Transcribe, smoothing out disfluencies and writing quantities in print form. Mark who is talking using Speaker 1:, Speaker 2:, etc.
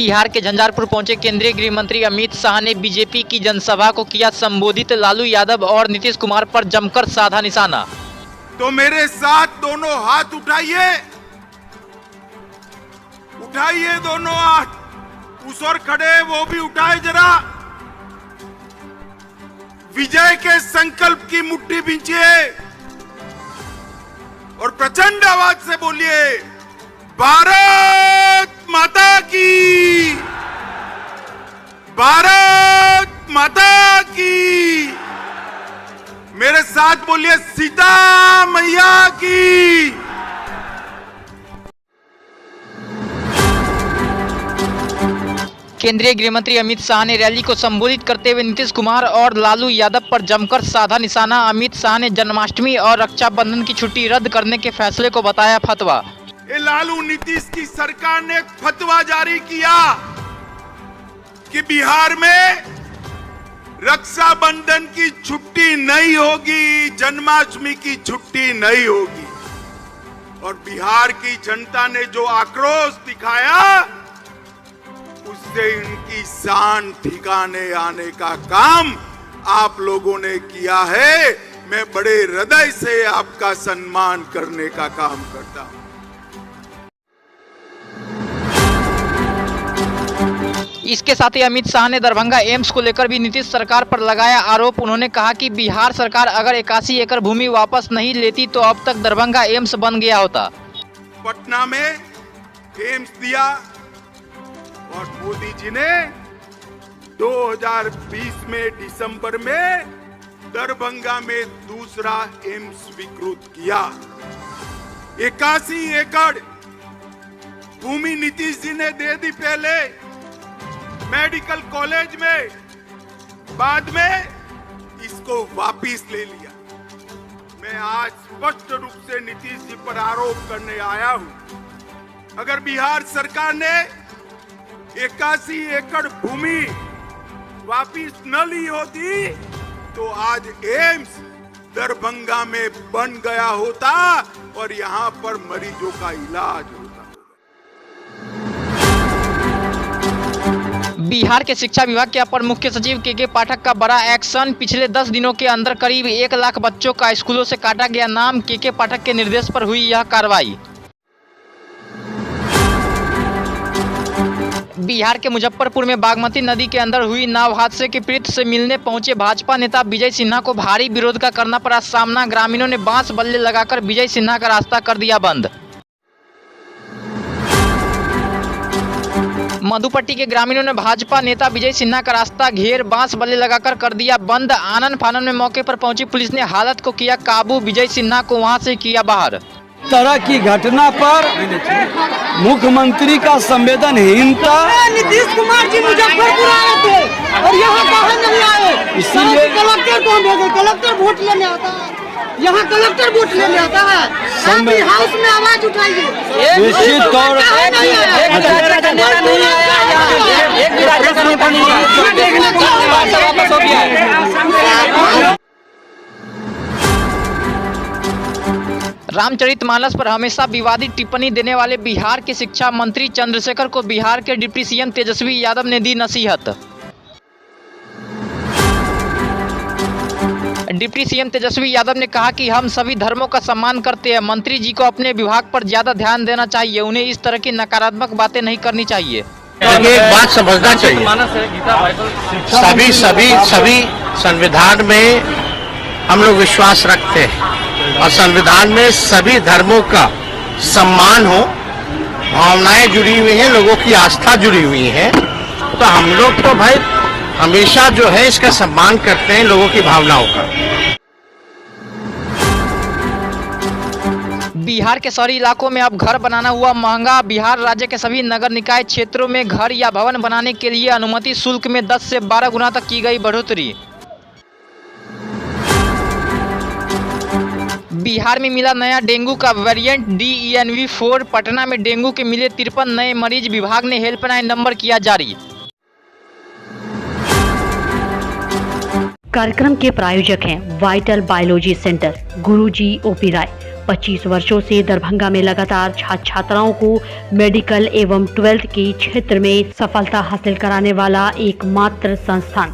Speaker 1: बिहार के झंझारपुर पहुंचे केंद्रीय गृह मंत्री अमित शाह ने बीजेपी की जनसभा को किया संबोधित। लालू यादव और नीतीश कुमार पर जमकर साधा निशाना।
Speaker 2: तो मेरे साथ दोनों हाथ उठाइए, उठाइए दोनों हाथ। उस ओर खड़े वो भी उठाए जरा। विजय के संकल्प की मुट्ठी बींचिए और प्रचंड आवाज से बोलिए, भारत माता की, भारत माता की। मेरे साथ बोलिए, सीता मैया की।
Speaker 1: केंद्रीय गृह मंत्री अमित शाह ने रैली को संबोधित करते हुए नीतीश कुमार और लालू यादव पर जमकर साधा निशाना। अमित शाह ने जन्माष्टमी और रक्षाबंधन की छुट्टी रद्द करने के फैसले को बताया फतवा।
Speaker 2: लालू नीतीश की सरकार ने एक फतवा जारी किया कि बिहार में रक्षाबंधन की छुट्टी नहीं होगी, जन्माष्टमी की छुट्टी नहीं होगी। और बिहार की जनता ने जो आक्रोश दिखाया, उससे इनकी शान ठिकाने आने का काम आप लोगों ने किया है। मैं बड़े हृदय से आपका सम्मान करने का काम करता हूं।
Speaker 1: इसके साथ ही अमित शाह ने दरभंगा एम्स को लेकर भी नीतीश सरकार पर लगाया आरोप। उन्होंने कहा कि बिहार सरकार अगर 81 एकड़ भूमि वापस नहीं लेती तो अब तक दरभंगा एम्स बन गया होता।
Speaker 2: पटना में एम्स दिया और मोदी जी ने 2020 में दिसंबर में दरभंगा में दूसरा एम्स स्वीकृत किया। 81 एकड़ भूमि नीतीश जी ने दे दी पहले मेडिकल कॉलेज में, बाद में इसको वापिस ले लिया। मैं आज स्पष्ट रूप से नीतीश जी पर आरोप करने आया हूं। अगर बिहार सरकार ने 81 एकड़ भूमि वापिस न ली होती तो आज एम्स दरभंगा में बन गया होता और यहां पर मरीजों का इलाज होता।
Speaker 1: बिहार के शिक्षा विभाग के अपर मुख्य सचिव के पाठक का बड़ा एक्शन। पिछले 10 दिनों के अंदर करीब 1 लाख बच्चों का स्कूलों से काटा गया नाम। के पाठक के निर्देश पर हुई यह कार्रवाई। बिहार के मुजफ्फरपुर में बागमती नदी के अंदर हुई नाव हादसे के पीड़ित से मिलने पहुंचे भाजपा नेता विजय सिन्हा को भारी विरोध का करना पड़ा सामना। ग्रामीणों ने बांस बल्ले लगाकर विजय सिन्हा का रास्ता कर दिया बंद। मधुपट्टी के ग्रामीणों ने भाजपा नेता विजय सिन्हा का रास्ता घेर बांस बल्ले लगाकर कर दिया बंद। आनन फानन में मौके पर पहुंची पुलिस ने हालत को किया काबू। विजय सिन्हा को वहां से किया बाहर।
Speaker 3: तरह की घटना पर मुख्यमंत्री का संवेदनहीनता।
Speaker 4: नीतीश कुमार जी मुजफ्फरपुर आए थे और यहाँ कहाँ नहीं आए।
Speaker 3: इसीलिए
Speaker 4: कलेक्टर को भेजे, कलेक्टर वोट लेने आता है। यहाँ कलेक्टर वोट लेने आता है। हाउस में आवाज उठाइए।
Speaker 3: निश्चित तौर
Speaker 1: रामचरितमानस पर हमेशा विवादित टिप्पणी देने वाले बिहार के शिक्षा मंत्री चंद्रशेखर को बिहार के डिप्टी सीएम तेजस्वी यादव ने दी नसीहत। डिप्टी सीएम तेजस्वी यादव ने कहा कि हम सभी धर्मों का सम्मान करते हैं। मंत्री जी को अपने विभाग पर ज्यादा ध्यान देना चाहिए। उन्हें इस तरह की नकारात्मक बातें नहीं करनी चाहिए।
Speaker 5: एक बात समझना चाहिए, सभी संविधान में हम लोग विश्वास रखते हैं और संविधान में सभी धर्मों का सम्मान हो, भावनाएं जुड़ी हुई हैं, लोगों की आस्था जुड़ी हुई है। तो हम लोग तो भाई हमेशा जो है इसका सम्मान करते हैं, लोगों की भावनाओं का।
Speaker 1: बिहार के शहरी इलाकों में अब घर बनाना हुआ महंगा। बिहार राज्य के सभी नगर निकाय क्षेत्रों में घर या भवन बनाने के लिए अनुमति शुल्क में 10 से 12 गुना तक की गई बढ़ोतरी। बिहार में मिला नया डेंगू का वेरिएंट DENV4। पटना में डेंगू के मिले 53 नए मरीज। विभाग ने हेल्पलाइन नंबर किया जारी।
Speaker 6: कार्यक्रम के प्रायोजक हैं वाइटल बायोलॉजी सेंटर, गुरुजी ओपी राय। 25 वर्षों से दरभंगा में लगातार छात्र छात्राओं को मेडिकल एवं 12th के क्षेत्र में सफलता हासिल कराने वाला एकमात्र संस्थान